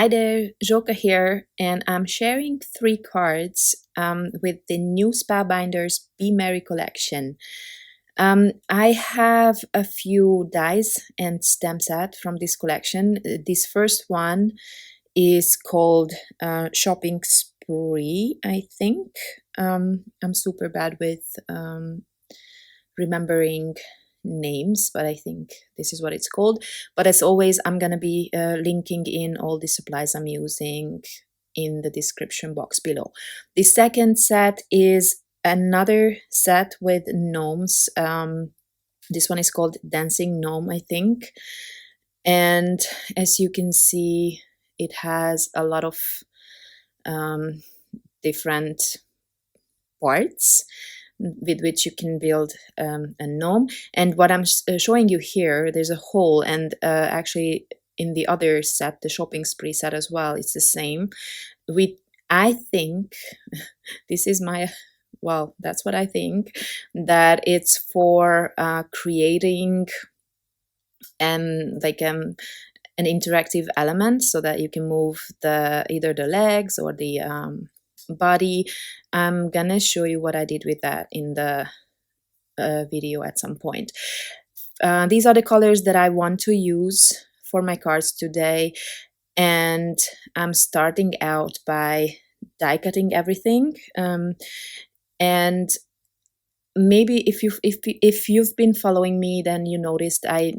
Hi there, Joka here, and I'm sharing 3 cards with the new Spellbinders Be Merry collection. I have a few dies and stamp set from this collection. This first one is called Shopping Spree, I think. I'm super bad with remembering names, but I think this is what it's called. But as always, I'm gonna be linking in all the supplies I'm using in the description box below. The second set is another set with gnomes. This one is called Dancing Gnome, I think. And as you can see, it has a lot of different parts with which you can build a gnome. And what I'm showing you here, there's a hole, and actually in the other set, the Shopping Spree set as well, it's the same. I think this is my, well, that's what I think, that it's for creating like an interactive element so that you can move either the legs or the body. I'm gonna show you what I did with that in the video at some point. These are the colors that I want to use for my cards today, and I'm starting out by die cutting everything. And maybe if you've been following me, then you noticed I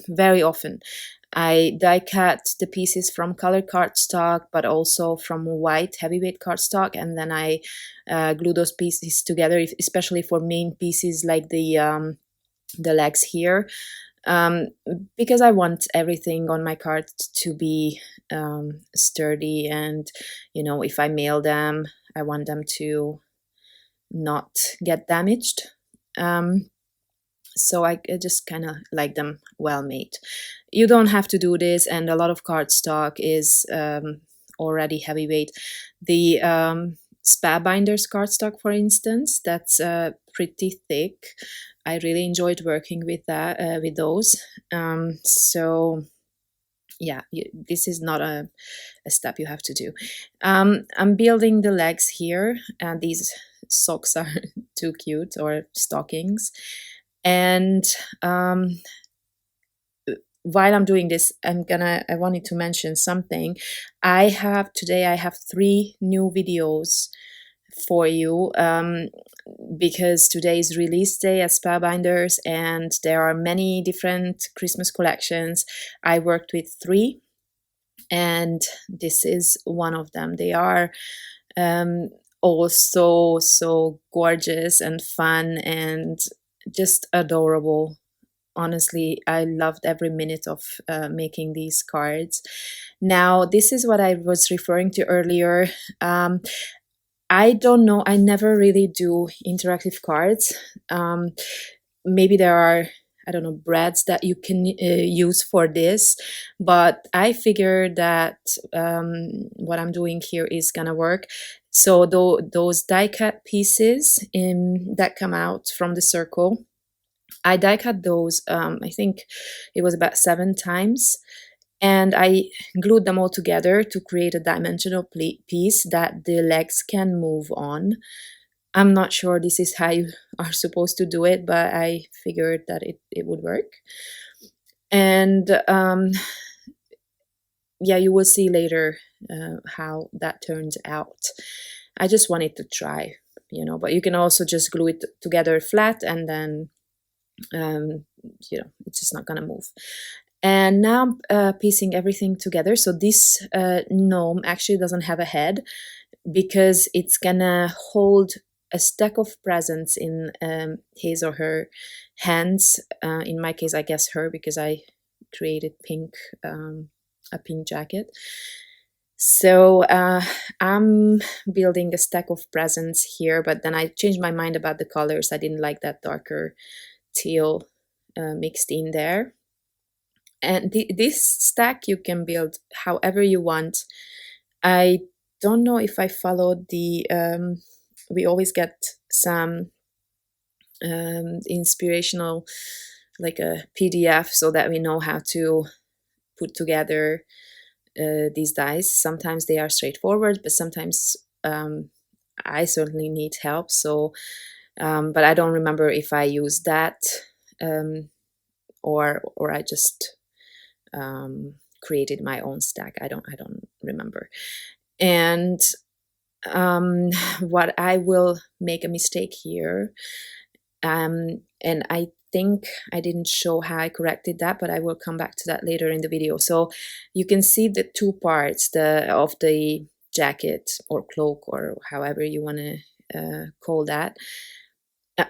very often I die cut the pieces from colored cardstock, but also from white heavyweight cardstock, and then I glue those pieces together, especially for main pieces like the legs here, because I want everything on my card to be sturdy, and you know, if I mail them, I want them to not get damaged. So I just kind of like them well made. You don't have to do this, and a lot of cardstock is already heavyweight. The Spellbinders cardstock, for instance, that's pretty thick. I really enjoyed working with that, with those. So yeah, this is not a step you have to do. I'm building the legs here, and these socks are too cute, or stockings. And while I'm doing this, I wanted to mention something. Today I have 3 new videos for you, because today is release day at Spellbinders, and there are many different Christmas collections. I worked with 3, and this is one of them. They are all so gorgeous and fun and just adorable. Honestly, I loved every minute of making these cards. Now, this is what I was referring to earlier. I don't know, I never really do interactive cards. Maybe there are, I don't know, breads that you can use for this, but I figured that what I'm doing here is gonna work. So those die cut pieces that come out from the circle, I die cut those, I think it was about 7 times, and I glued them all together to create a dimensional piece that the legs can move on. I'm not sure this is how you are supposed to do it, but I figured that it would work. And yeah, you will see later how that turns out. I just wanted to try, you know, but you can also just glue it together flat, and then you know, it's just not gonna move. And now I'm piecing everything together. So this gnome actually doesn't have a head, because it's gonna hold a stack of presents in his or her hands. In my case, I guess her, because I created a pink jacket. So I'm building a stack of presents here, but then I changed my mind about the colors. I didn't like that darker teal mixed in there. And this stack you can build however you want. I don't know if I followed the we always get some inspirational, like a PDF, so that we know how to put together these dies. Sometimes they are straightforward, but sometimes I certainly need help. So, but I don't remember if I used that or I just created my own stack. I don't remember. And what I will make a mistake here, and I think I didn't show how I corrected that, but I will come back to that later in the video. So you can see the two parts of the jacket or cloak or however you want to call that.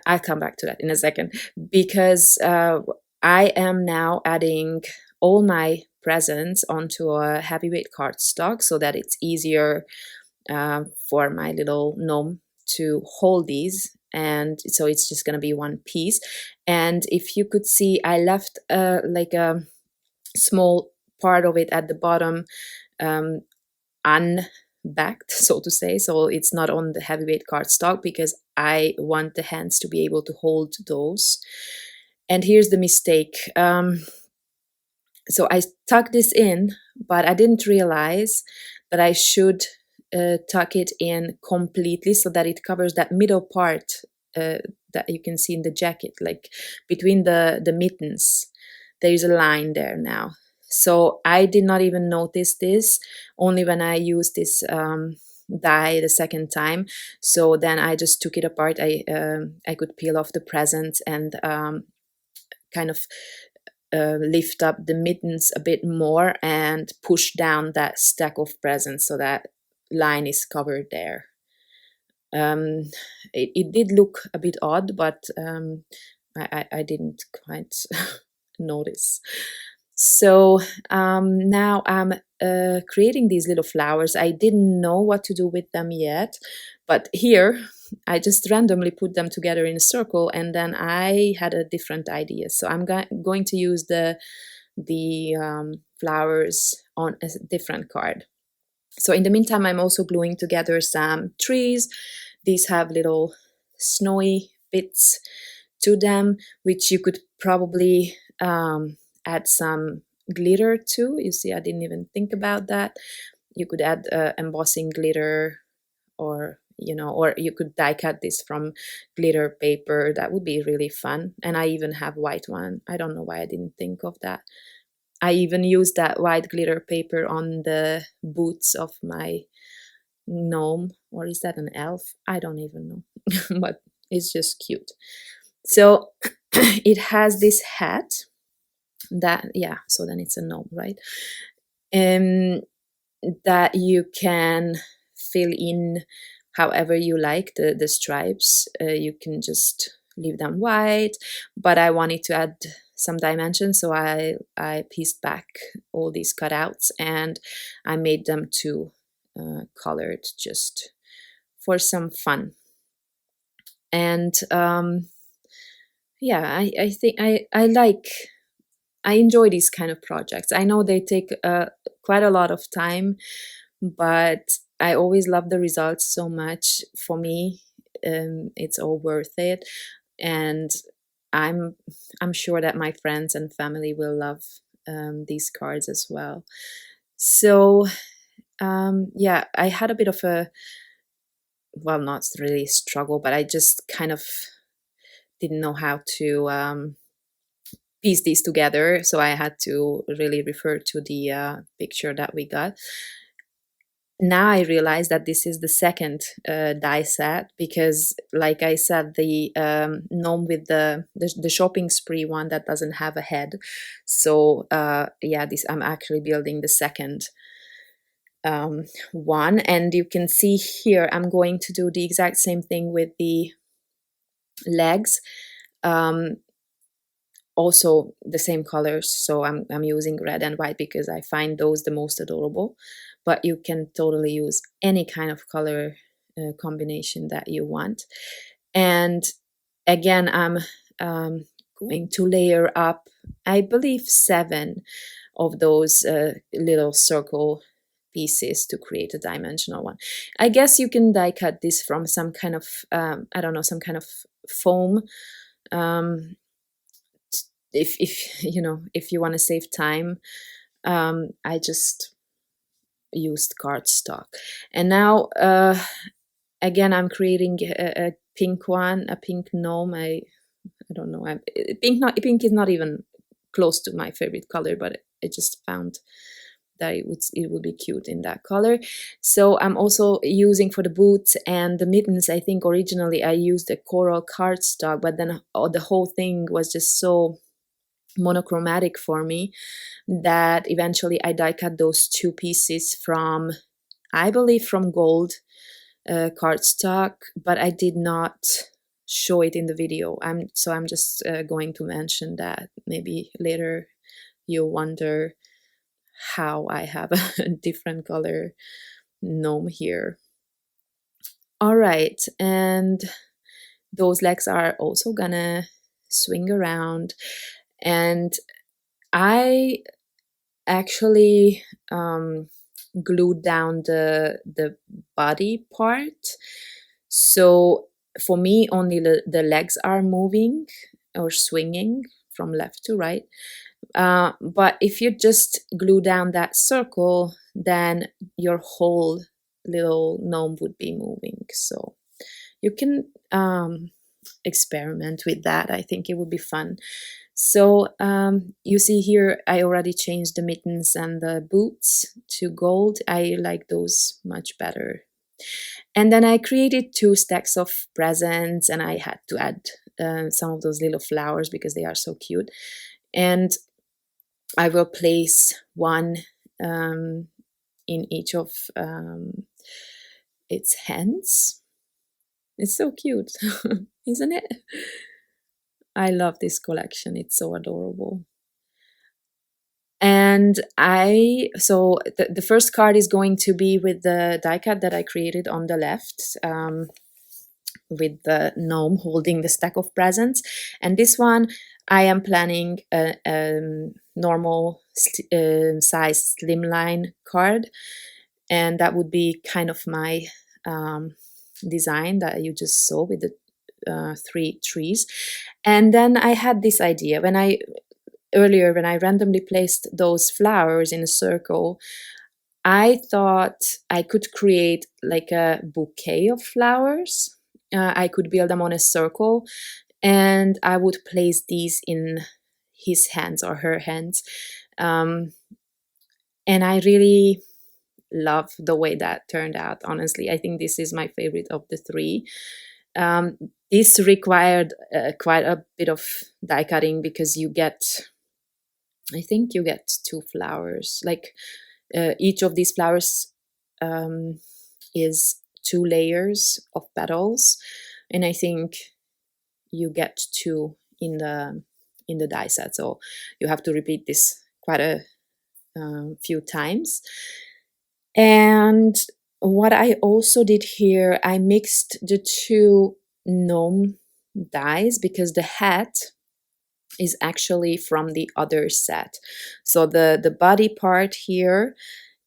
I'll come back to that in a second, because I am now adding all my presents onto a heavyweight cardstock so that it's easier for my little gnome to hold these, and so it's just going to be one piece. And if you could see, I left like a small part of it at the bottom unbacked, so to say, so it's not on the heavyweight cardstock because I want the hands to be able to hold those. And here's the mistake. So I tucked this in, but I didn't realize that I should tuck it in completely so that it covers that middle part that you can see in the jacket, like between the mittens. There is a line there now. So I did not even notice this, only when I used this die the second time. So then I just took it apart. I could peel off the presents and kind of lift up the mittens a bit more and push down that stack of presents so that line is covered there. It did look a bit odd, but I didn't quite notice. So now I'm creating these little flowers. I didn't know what to do with them yet, but here I just randomly put them together in a circle, and then I had a different idea. So I'm going to use the flowers on a different card. So in the meantime, I'm also gluing together some trees. These have little snowy bits to them, which you could probably add some glitter to. You see, I didn't even think about that. You could add embossing glitter, or or you could die cut this from glitter paper. That would be really fun. And I even have white one. I don't know why I didn't think of that. I even used that white glitter paper on the boots of my gnome, or is that an elf? I don't even know, but it's just cute. So it has this hat that, yeah, so then it's a gnome, right? That you can fill in however you like the stripes. You can just leave them white, but I wanted to add some dimension, so I pieced back all these cutouts and I made them two colored just for some fun. And yeah, I think I enjoy these kind of projects. I know they take quite a lot of time, but I always love the results so much. For me, it's all worth it, and I'm sure that my friends and family will love these cards as well. So yeah, I had a bit of a, well, not really struggle, but I just kind of didn't know how to piece these together, so I had to really refer to the picture that we got. Now I realize that this is the second die set, because like I said, the gnome with the shopping spree one, that doesn't have a head. So yeah, this, I'm actually building the second one, and you can see here I'm going to do the exact same thing with the legs. Also the same colors, so I'm using red and white because I find those the most adorable, but you can totally use any kind of color combination that you want. And again, I'm going to layer up, I believe, 7 of those little circle pieces to create a dimensional one. I guess you can die cut this from some kind of I don't know, some kind of foam, if you know, if you want to save time. I just used cardstock. And now again, I'm creating a pink one, a pink gnome. I don't know. Pink is not even close to my favorite color, but I just found that it would be cute in that color. So I'm also using for the boots and the mittens. I think originally I used a coral cardstock, but then the whole thing was just so monochromatic for me that eventually I die cut those two pieces from, I believe, from gold cardstock, but I did not show it in the video. I'm just going to mention that. Maybe later you'll wonder how I have a different color gnome here. All right, and those legs are also gonna swing around, and I actually glued down the body part. So for me, only the legs are moving or swinging from left to right. But if you just glue down that circle, then your whole little gnome would be moving. So you can experiment with that. I think it would be fun. So you see here, I already changed the mittens and the boots to gold. I like those much better. And then I created 2 stacks of presents, and I had to add some of those little flowers because they are so cute. And I will place one in each of its hands. It's so cute, isn't it? I love this collection. It's so adorable. And so the first card is going to be with the die cut that I created on the left, with the gnome holding the stack of presents. And this one, I am planning a normal size slimline card. And that would be kind of my design that you just saw with the 3 trees. And then I had this idea earlier when I randomly placed those flowers in a circle. I thought I could create like a bouquet of flowers. I could build them on a circle, and I would place these in his hands or her hands. And I really love the way that turned out, honestly. I think this is my favorite of the 3. This required quite a bit of die cutting because I think you get 2 flowers. Like each of these flowers is 2 layers of petals, and I think you get 2 in the die set. So you have to repeat this quite a few times. And what I also did here, I mixed the 2 gnome dies because the hat is actually from the other set. So the body part here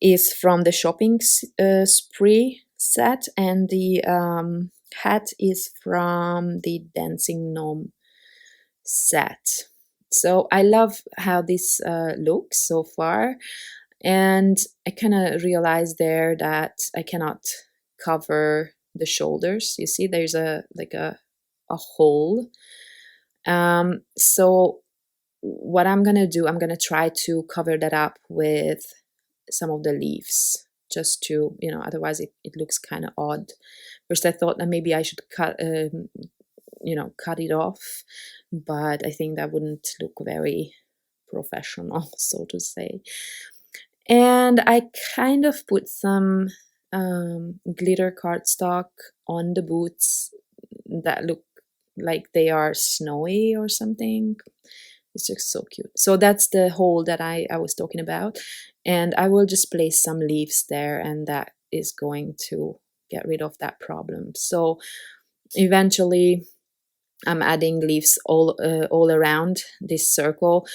is from the shopping spree set, and the hat is from the Dancing Gnome set. So I love how this looks so far. And I kind of realized there that I cannot cover the shoulders. You see, there's a hole. So what I'm gonna do, I'm gonna try to cover that up with some of the leaves, just to, otherwise it looks kind of odd. First I thought that maybe I should cut it off, but I think that wouldn't look very professional, so to say. And I kind of put some glitter cardstock on the boots that look like they are snowy or something. It's just so cute. So that's the hole that I was talking about. And I will just place some leaves there, and that is going to get rid of that problem. So eventually I'm adding leaves all around this circle.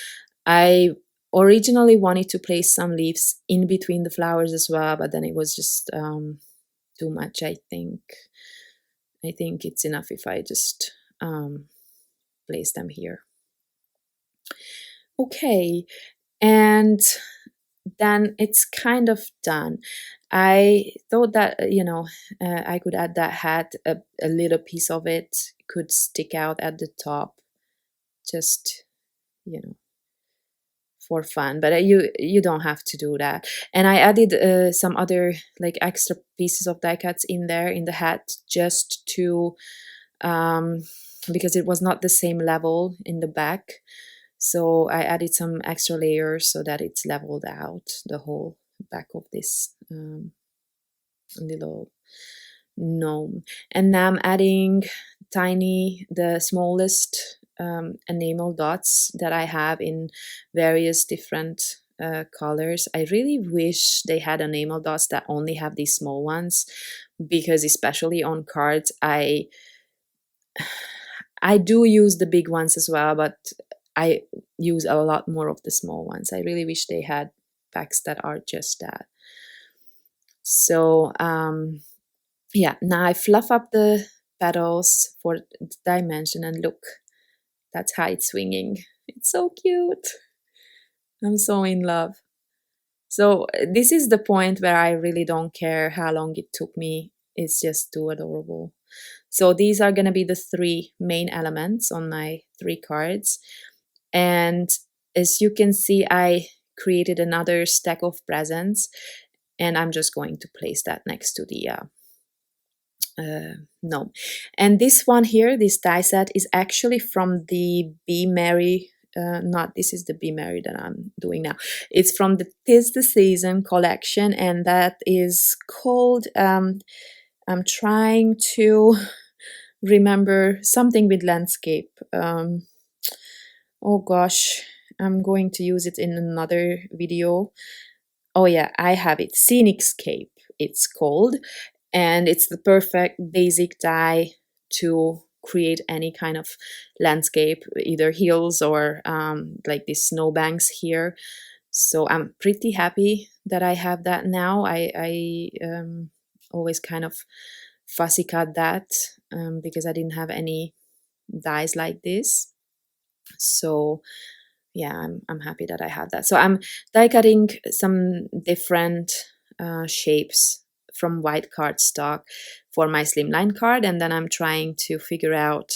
I originally wanted to place some leaves in between the flowers as well, but then it was just too much, I think. I think it's enough if I just place them here. Okay, and then it's kind of done. I thought that, I could add that hat, a little piece of it could stick out at the top, just, you know, for fun, but you don't have to do that. And I added some other like extra pieces of die cuts in there in the hat, just to because it was not the same level in the back, so I added some extra layers so that it's leveled out the whole back of this little gnome. And now I'm adding the smallest enamel dots that I have in various different colors. I really wish they had enamel dots that only have these small ones, because especially on cards, I do use the big ones as well, but I use a lot more of the small ones. I really wish they had packs that are just that. So yeah, now I fluff up the petals for the dimension, and look, that's how it's swinging. It's so cute. I'm so in love. So this is the point where I really don't care how long it took me. It's just too adorable. So these are going to be the 3 main elements on my 3 cards. And as you can see, I created another stack of presents, and I'm just going to place that next to the gnome. And this one here, this die set, is actually from the Be Merry, this is the Be Merry that I'm doing now. It's from the 'Tis the Season collection, and that is called, I'm trying to remember something with landscape. Oh gosh, I'm going to use it in another video. Oh yeah, I have it. Scenic Scape, it's called. And it's the perfect basic die to create any kind of landscape, either hills or like these snowbanks here. So I'm pretty happy that I have that now. I always kind of fussy cut that because I didn't have any dies like this. So yeah, I'm happy that I have that. So I'm die cutting some different shapes from white cardstock for my slimline card, and then I'm trying to figure out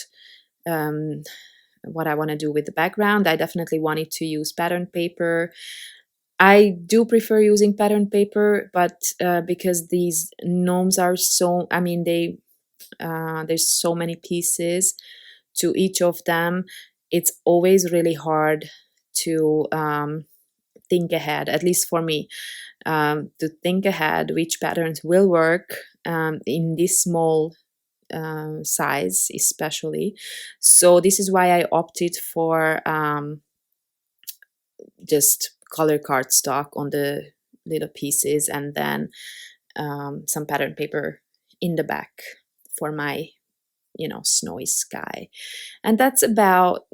what I want to do with the background. I definitely wanted to use pattern paper. I do prefer using pattern paper, but because these gnomes are so, I mean, there's so many pieces to each of them, it's always really hard to think ahead, at least for me, to think ahead which patterns will work in this small size especially. So this is why I opted for just color cardstock on the little pieces, and then some pattern paper in the back for my, snowy sky. And that's about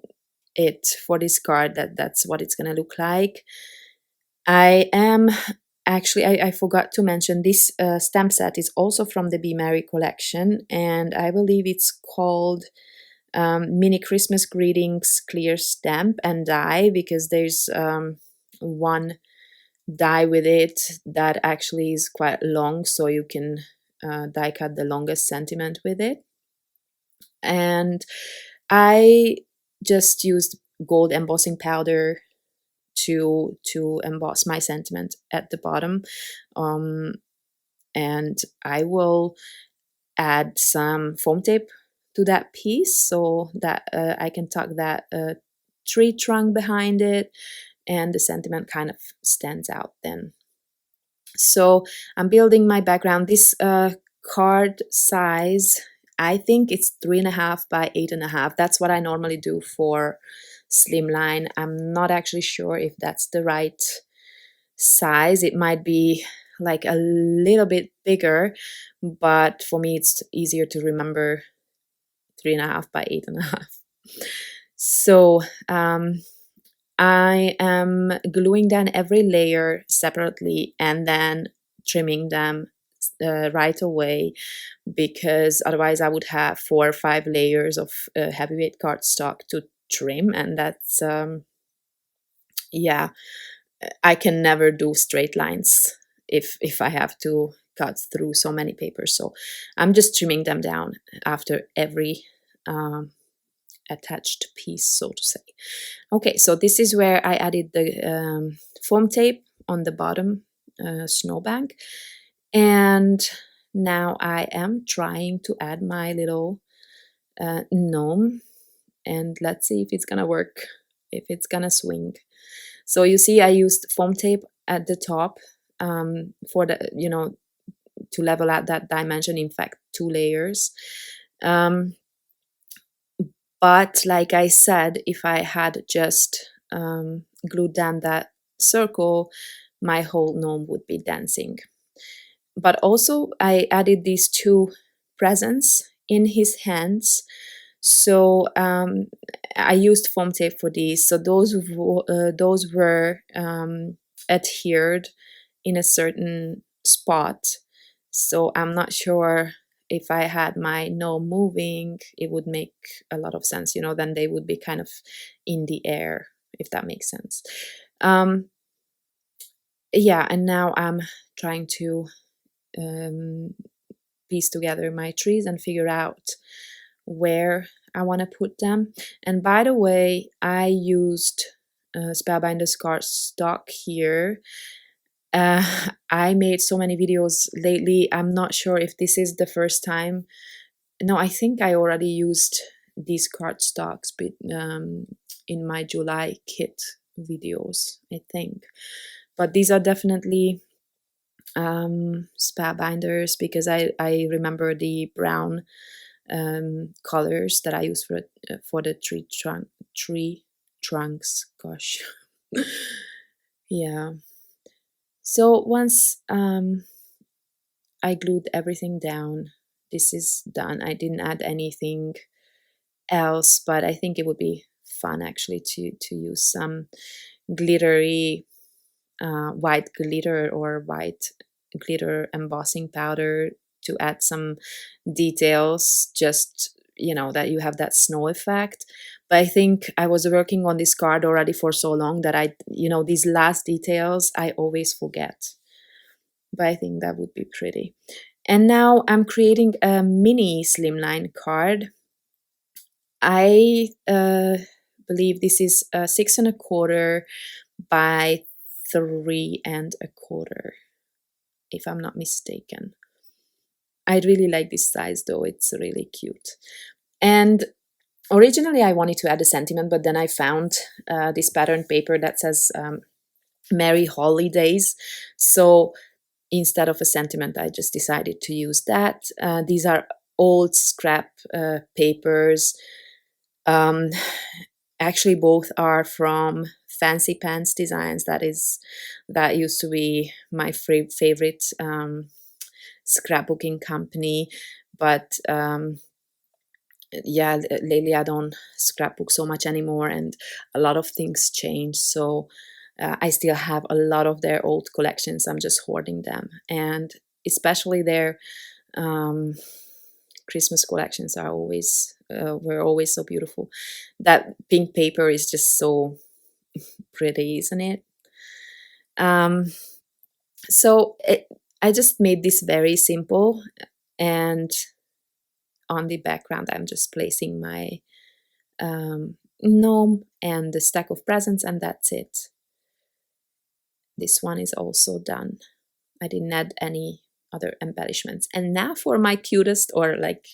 it for this card. That's what it's gonna look like. I am actually, I forgot to mention, this stamp set is also from the Be Merry collection, and I believe it's called Mini Christmas Greetings Clear Stamp and Die, because there's one die with it that actually is quite long, so you can die cut the longest sentiment with it. And I just used gold embossing powder to emboss my sentiment at the bottom, and I will add some foam tape to that piece so that I can tuck that tree trunk behind it, and the sentiment kind of stands out then. So I'm building my background. This card size, I think it's 3.5 by 8.5. That's what I normally do for slimline. I'm not actually sure if that's the right size. It might be like a little bit bigger, but for me it's easier to remember 3.5 by 8.5. So I am gluing down every layer separately and then trimming them right away, because otherwise I would have 4 or 5 layers of heavyweight cardstock to trim, and that's yeah, I can never do straight lines if I have to cut through so many papers. So I'm just trimming them down after every attached piece, so to say. Okay, so this is where I added the foam tape on the bottom snowbank, and now I am trying to add my little gnome, and let's see if it's gonna work, if it's gonna swing. So you see I used foam tape at the top for the, to level out that dimension, in fact 2 layers. But like I said, if I had just glued down that circle, my whole gnome would be dancing. But also I added these 2 presents in his hands. So I used foam tape for these. So those were adhered in a certain spot. So I'm not sure if I had my gnome moving, it would make a lot of sense. Then they would be kind of in the air, if that makes sense. Yeah, and now I'm trying to piece together my trees and figure out where I want to put them. And by the way, I used Spellbinders cardstock here. I made so many videos lately. I'm not sure if this is the first time. No, I think I already used these cardstocks in my July kit videos, I think. But these are definitely Spellbinders, because I remember the brown colors that I use for the tree trunks. Gosh, yeah. So once I glued everything down, this is done. I didn't add anything else, but I think it would be fun actually to use some glittery white glitter or white glitter embossing powder to add some details, just that you have that snow effect. But I think I was working on this card already for so long that these last details I always forget, but I think that would be pretty. And now I'm creating a mini slimline card. I believe this is 6¼ by 3¼ if I'm not mistaken. I really like this size though, it's really cute. And originally I wanted to add a sentiment, but then I found this pattern paper that says Merry Holidays. So instead of a sentiment, I just decided to use that. These are old scrap papers. Actually, both are from Fancy Pants Designs. That used to be my favorite scrapbooking company, but yeah, lately I don't scrapbook so much anymore, and a lot of things change. So I still have a lot of their old collections. I'm just hoarding them, and especially their Christmas collections are always were always so beautiful. That pink paper is just so pretty, isn't it? So I just made this very simple, and on the background I'm just placing my gnome and the stack of presents, and that's it. This one is also done. I didn't add any other embellishments. And now for my cutest, or like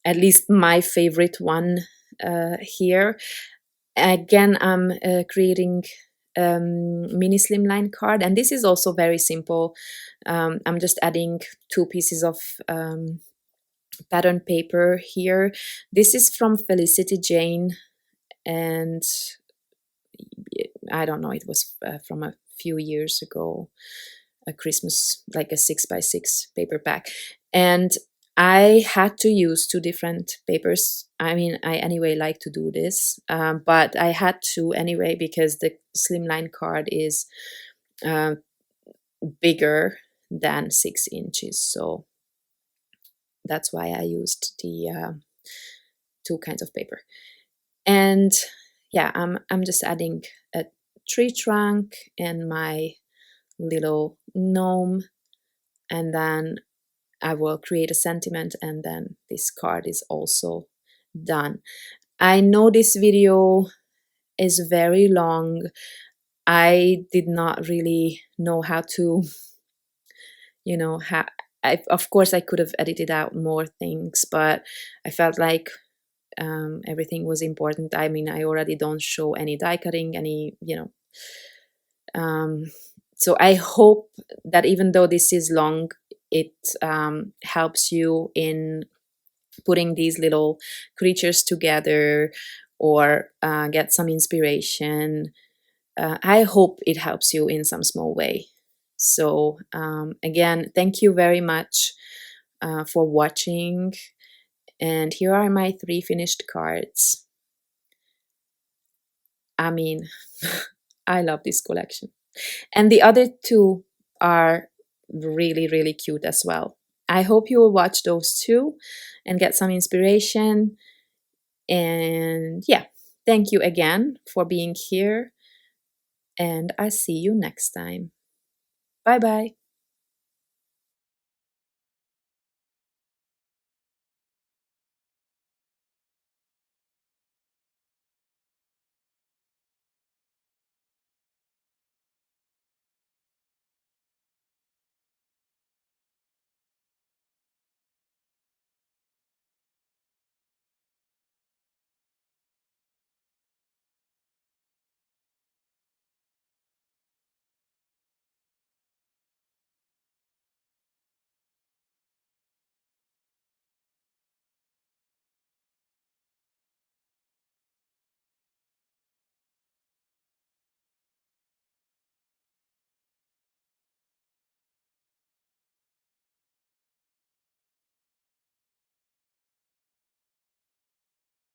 at least my favorite one here. Again, I'm creating mini slimline card, and this is also very simple. I'm just adding 2 pieces of pattern paper here. This is from Felicity Jane, and I don't know, it was from a few years ago, a Christmas, like a 6x6 paper pack. And I had to use 2 different papers. I mean, I anyway like to do this, but I had to anyway because the slimline card is bigger than 6 inches. So that's why I used the 2 kinds of paper. And yeah, I'm just adding a tree trunk and my little gnome, and then I will create a sentiment, and then this card is also done. I know this video is very long. I did not really know how to, you know, of course I could have edited out more things, but I felt like everything was important. I mean, I already don't show any die cutting, any, so I hope that even though this is long, it helps you in putting these little creatures together, or get some inspiration. I hope it helps you in some small way. So again, thank you very much for watching. And here are my 3 finished cards. I mean, I love this collection. And the other 2 are really, really cute as well. I hope you will watch those 2 and get some inspiration. And yeah, thank you again for being here. And I'll see you next time. Bye bye.